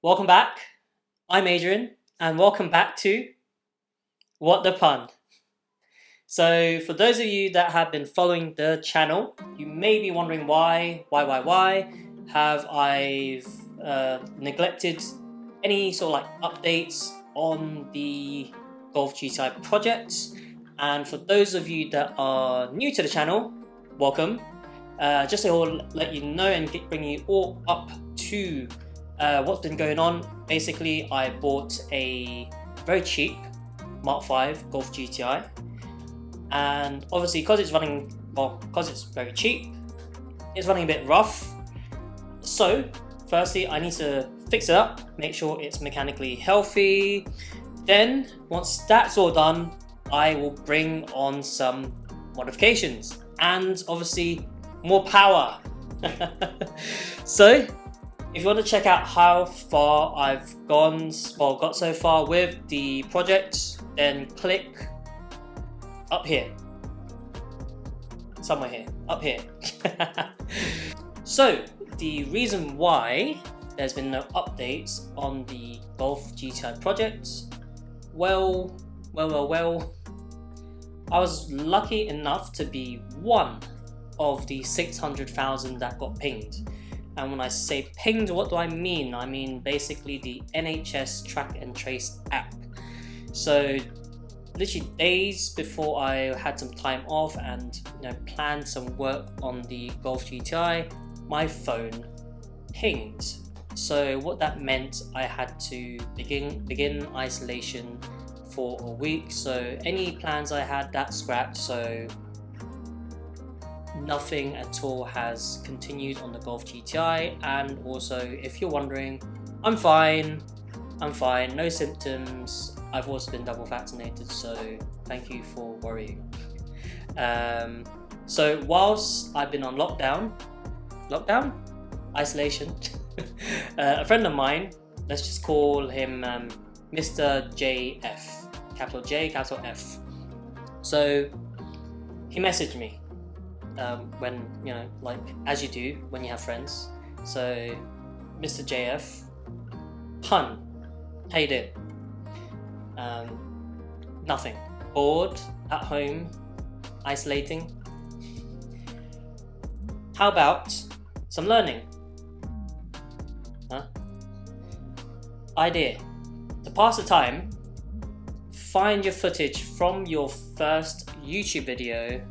Welcome back. I'm Adrian, and welcome back to What the Pun. So, for those of you that have been following the channel, you may be wondering why have I neglected any sort of updates on the Golf GTI project. And for those of you that are new to the channel, welcome. Just to let you know and bring you all up to what's been going on. Basically, I bought a very cheap Mark 5 Golf GTI, and obviously because it's very cheap, it's running a bit rough. So firstly, I need to fix it up, make sure it's mechanically healthy. Then once that's all done, I will bring on some modifications and obviously more power. So if you want to check out how far I've got so far with the project, then click up here, somewhere here, up here. So the reason why there's been no updates on the Golf GTI project, well, I was lucky enough to be one of the 600,000 that got pinged. And when I say pinged, what do I mean? I mean basically the NHS track and trace app. So literally days before I had some time off and planned some work on the Golf GTI, my phone pinged. So what that meant, I had to begin isolation for a week. So any plans I had, that scrapped. So nothing at all has continued on the Golf GTI. And also, if you're wondering, I'm fine, no symptoms. I've also been double vaccinated, so thank you for worrying. So whilst I've been on isolation, a friend of mine, let's just call him Mr. JF, capital J, capital F. So he messaged me when, as you do when you have friends. So, Mr. JF, pun, how you doing? Nothing. Bored, at home, isolating. How about some learning? Huh? Idea. To pass the time, find your footage from your first YouTube video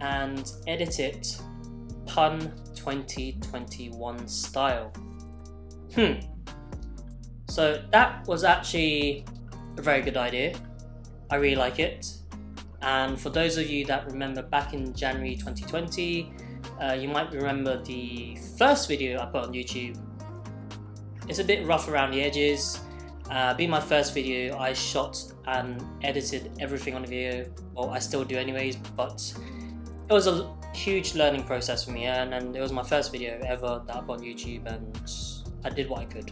and edit it pun 2021 style. So that was actually a very good idea. I really like it. And for those of you that remember back in January 2020, you might remember the first video I put on YouTube. It's a bit rough around the edges. Being my first video, I shot and edited everything on the video. Well, I still do anyways, but it was a huge learning process for me, and it was my first video ever that I put on YouTube, and I did what I could.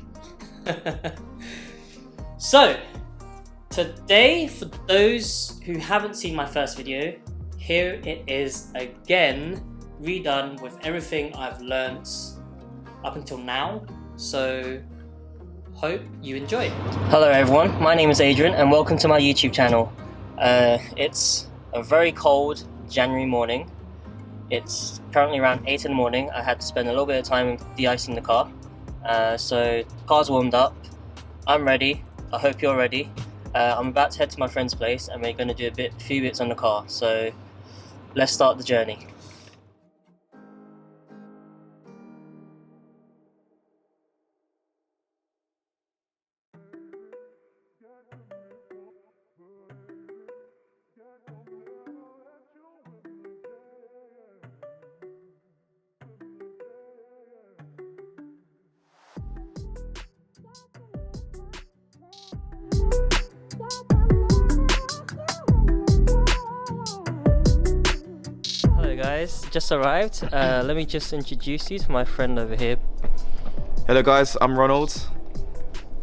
So today, for those who haven't seen my first video, here it is again, redone with everything I've learnt up until now. So hope you enjoy. Hello everyone, my name is Adrian and welcome to my YouTube channel. It's a very cold January morning. It's currently around 8 in the morning. I had to spend a little bit of time de-icing the car. So car's warmed up. I'm ready. I hope you're ready. I'm about to head to my friend's place and we're going to do a few bits on the car. So let's start the journey. Guys, just arrived. Let me just introduce you to my friend over here. Hello guys, I'm Ronald.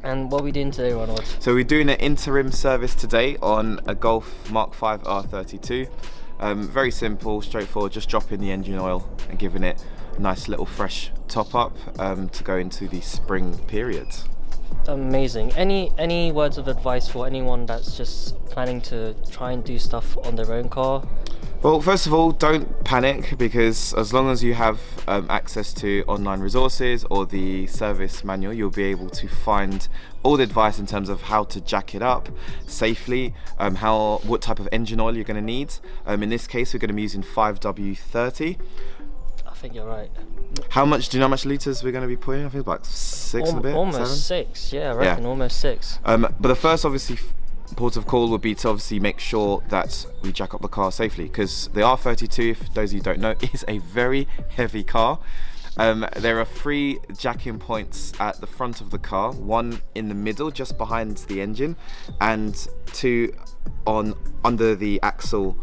And what are we doing today, Ronald? So we're doing an interim service today on a Golf MK5 R32. Very simple, straightforward, just dropping the engine oil and giving it a nice little fresh top up to go into the spring period. Amazing. Any words of advice for anyone that's just planning to try and do stuff on their own car? Well, first of all, don't panic, because as long as you have access to online resources or the service manual, you'll be able to find all the advice in terms of how to jack it up safely, what type of engine oil you're going to need. In this case, we're going to be using 5W30. I think you're right. Do you know how much litres we're going to be putting? I think about 6 and a bit. Almost 7? 6, yeah, I reckon almost 6. But the first, obviously, port of call would be to obviously make sure that we jack up the car safely, because the R32, if those of you don't know, is a very heavy car. There are 3 jacking points at the front of the car, 1 in the middle just behind the engine, and 2 under the axle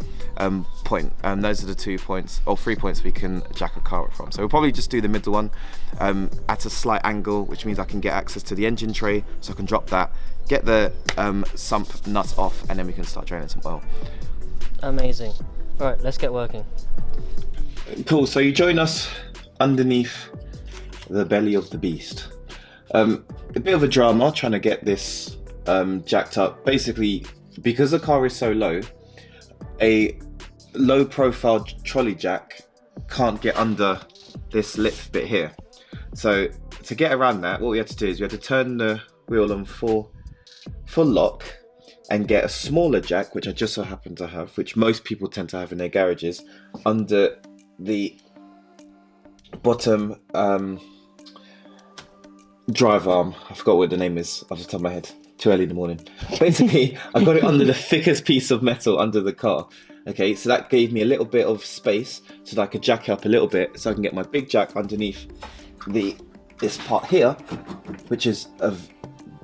point. Those are the 2 points or 3 points we can jack a car up from. So we'll probably just do the middle one at a slight angle, which means I can get access to the engine tray, so I can drop that, get the sump nut off, and then we can start draining some oil. Amazing. All right, let's get working. Cool. So you join us underneath the belly of the beast. A bit of a drama trying to get this jacked up. Basically, because the car is so low, a low profile trolley jack can't get under this lip bit here. So to get around that, what we had to do is we had to turn the wheel on full lock and get a smaller jack, which I just so happen to have, which most people tend to have in their garages, under the bottom drive arm. I forgot what the name is off the top of my head. Too early in the morning. Basically, I got it under the thickest piece of metal under the car. Okay, so that gave me a little bit of space so that I could jack it up a little bit, so I can get my big jack underneath this part here, which is a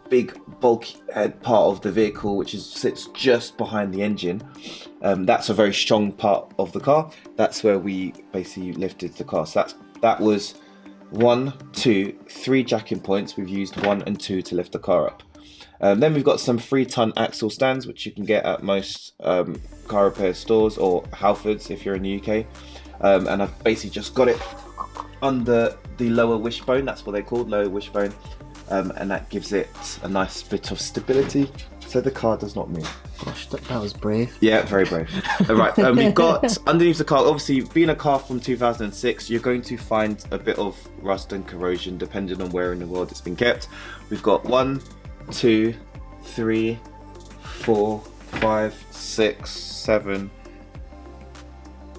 big bulkhead part of the vehicle, which sits just behind the engine. That's a very strong part of the car. That's where we basically lifted the car. So that was 1, 2, 3 jacking points. We've used 1 and 2 to lift the car up. Then we've got some 3-ton axle stands, which you can get at most car repair stores or Halfords if you're in the UK. And I've basically just got it under the lower wishbone. That's what they're called, lower wishbone. And that gives it a nice bit of stability so the car does not move. Gosh, that was brave. Yeah, very brave. All right, we've got underneath the car, obviously being a car from 2006, you're going to find a bit of rust and corrosion depending on where in the world it's been kept. We've got 1, 2, 3, 4, 5, 6,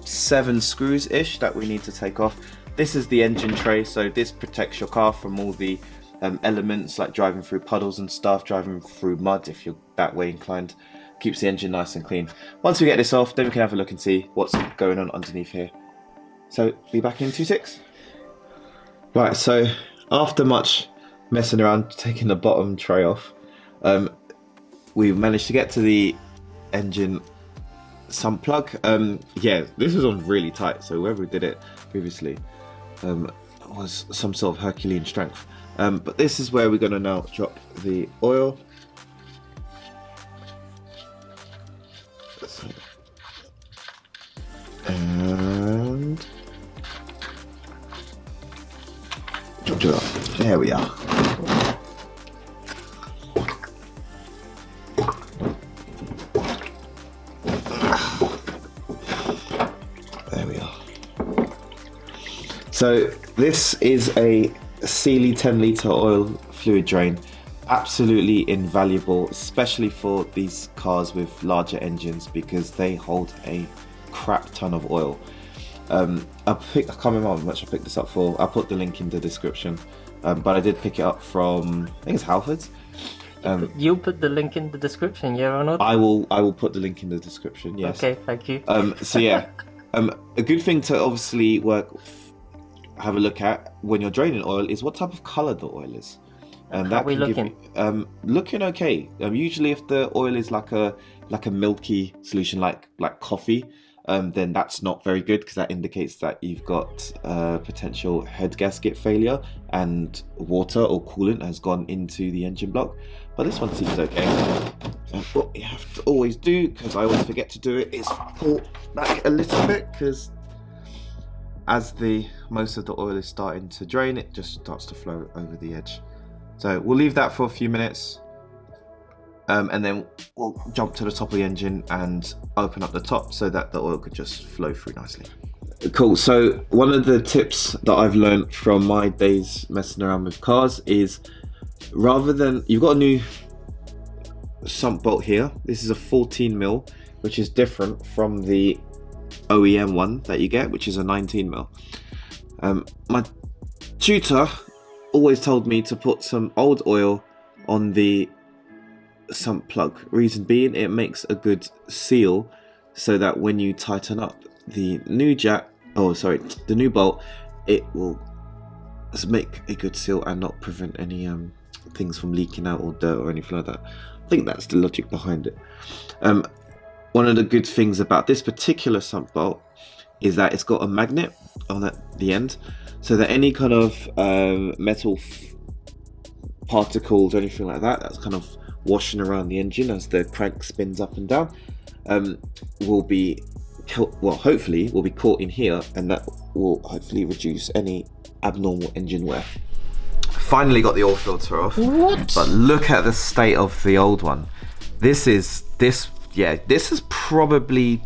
7 screws ish that we need to take off. This is the engine tray, so this protects your car from all the elements like driving through puddles and stuff, driving through mud if you're that way inclined. Keeps the engine nice and clean. Once we get this off, then we can have a look and see what's going on underneath here. So be back in 2.6. Right, so after much messing around taking the bottom tray off, we managed to get to the engine sump plug. Yeah, this was on really tight, so whoever did it previously was some sort of Herculean strength. But this is where we're going to now drop the oil. And drop it off. There we are. There we are. So this is a Sealy 10 litre oil fluid drain. Absolutely invaluable, especially for these cars with larger engines, because they hold a crap ton of oil. I can't remember how much I picked this up for. I'll put the link in the description, but I did pick it up from, I think it's Halfords. You'll put the link in the description, yeah, Ronald? I will put the link in the description, yes. Okay, thank you. So yeah, a good thing to obviously have a look at when you're draining oil is what type of colour the oil is. And how are we looking? Looking okay. Usually if the oil is like a milky solution, like coffee, then that's not very good, because that indicates that you've got potential head gasket failure and water or coolant has gone into the engine block. But this one seems okay. What you have to always do, because I always forget to do it, is pull back a little bit, because as most of the oil is starting to drain, it just starts to flow over the edge. So we'll leave that for a few minutes. And then we'll jump to the top of the engine and open up the top so that the oil could just flow through nicely. Cool, so one of the tips that I've learned from my days messing around with cars is, rather than, you've got a new sump bolt here, this is a 14mm, which is different from the OEM one that you get, which is a 19mm. My tutor always told me to put some old oil on the sump plug, reason being it makes a good seal so that when you tighten up the new the new bolt, it will make a good seal and not prevent any things from leaking out or dirt or anything like that. I think that's the logic behind it. One of the good things about this particular sump bolt is that it's got a magnet on the end, so that any kind of metal particles or anything like that that's kind of washing around the engine as the crank spins up and down will be hopefully will be caught in here, and that will hopefully reduce any abnormal engine wear. Finally got the oil filter off. What? But look at the state of the old one. This is probably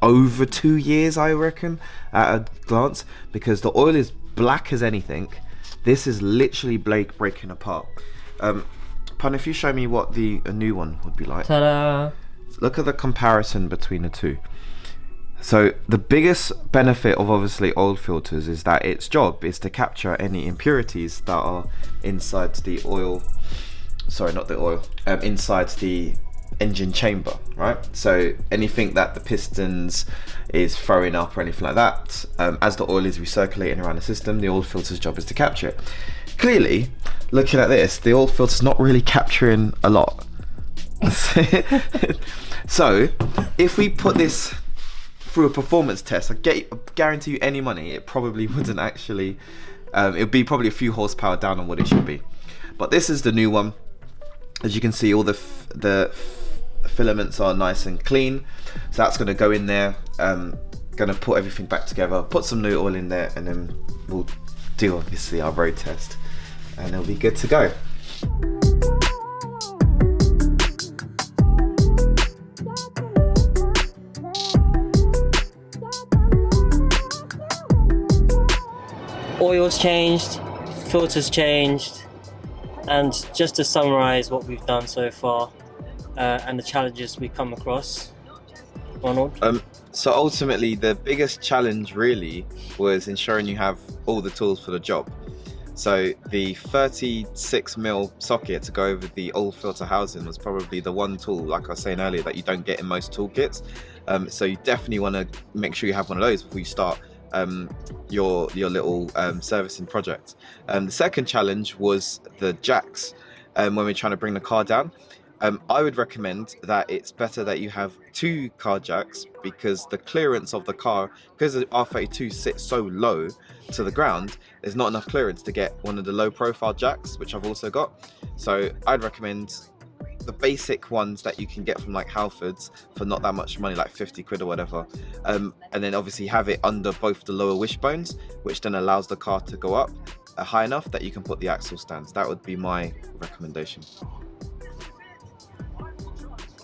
over 2 years, I reckon, at a glance, because the oil is black as anything. This is literally breaking apart. Pun, if you show me what a new one would be like. Ta-da! Look at the comparison between the two. So the biggest benefit of obviously oil filters is that its job is to capture any impurities that are inside the oil. Sorry, not the oil. Inside the engine chamber, right? So anything that the pistons is throwing up or anything like that, as the oil is recirculating around the system, the oil filter's job is to capture it. Clearly, looking at this, the oil filter's not really capturing a lot. So if we put this through a performance test, I guarantee you any money it probably wouldn't actually, it would be probably a few horsepower down on what it should be. But this is the new one. As you can see, all the filaments are nice and clean, so that's going to go in there. Going to put everything back together, put some new oil in there, and then we'll do obviously our road test, and it'll be good to go. Oil's changed, filters changed, and just to summarize what we've done so far and the challenges we come across, Ronald. So ultimately the biggest challenge really was ensuring you have all the tools for the job. So the 36mm socket to go over the oil filter housing was probably the one tool, like I was saying earlier, that you don't get in most toolkits. So you definitely want to make sure you have one of those before you start your little servicing project. The second challenge was the jacks. When we're trying to bring the car down, I would recommend that it's better that you have 2 car jacks, because the clearance of the car, because the R32 sits so low to the ground, there's not enough clearance to get one of the low profile jacks, which I've also got. So I'd recommend the basic ones that you can get from like Halfords for not that much money, like 50 quid or whatever, and then obviously have it under both the lower wishbones, which then allows the car to go up high enough that you can put the axle stands. That would be my recommendation.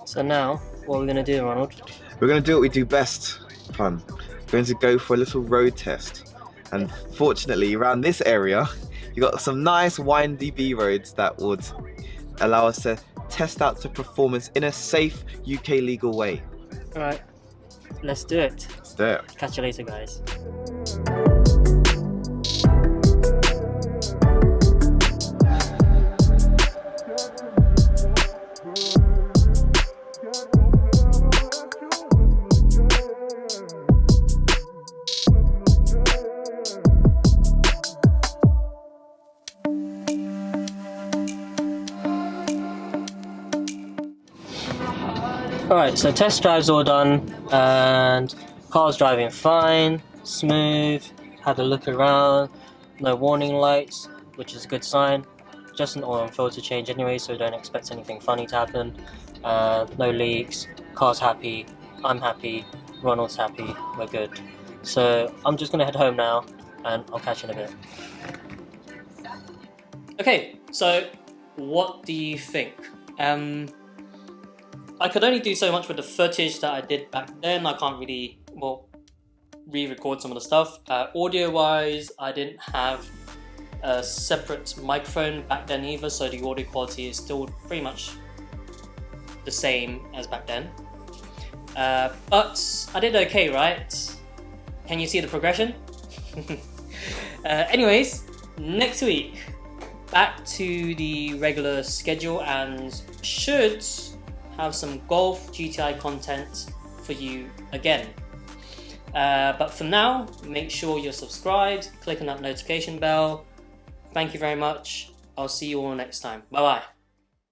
So now, what are we going to do, Ronald? We're going to do what we do best, Pun. We're going to go for a little road test. And fortunately, around this area, you got some nice windy B roads that would allow us to test out the performance in a safe UK legal way. Alright, let's do it. Let's do it. Catch you later, guys. Alright, so test drive's all done, and car's driving fine, smooth, had a look around, no warning lights, which is a good sign. Just an oil and filter change anyway, so don't expect anything funny to happen. No leaks, car's happy, I'm happy, Ronald's happy, we're good. So I'm just going to head home now, and I'll catch you in a bit. Okay, So, what do you think? I could only do so much with the footage that I did back then. I can't really, well, re-record some of the stuff. Audio-wise, I didn't have a separate microphone back then either, so the audio quality is still pretty much the same as back then. But I did okay, right? Can you see the progression? Anyways, next week, back to the regular schedule and should have some Golf GTI content for you again. But for now, make sure you're subscribed, click on that notification bell. Thank you very much. I'll see you all next time. Bye bye.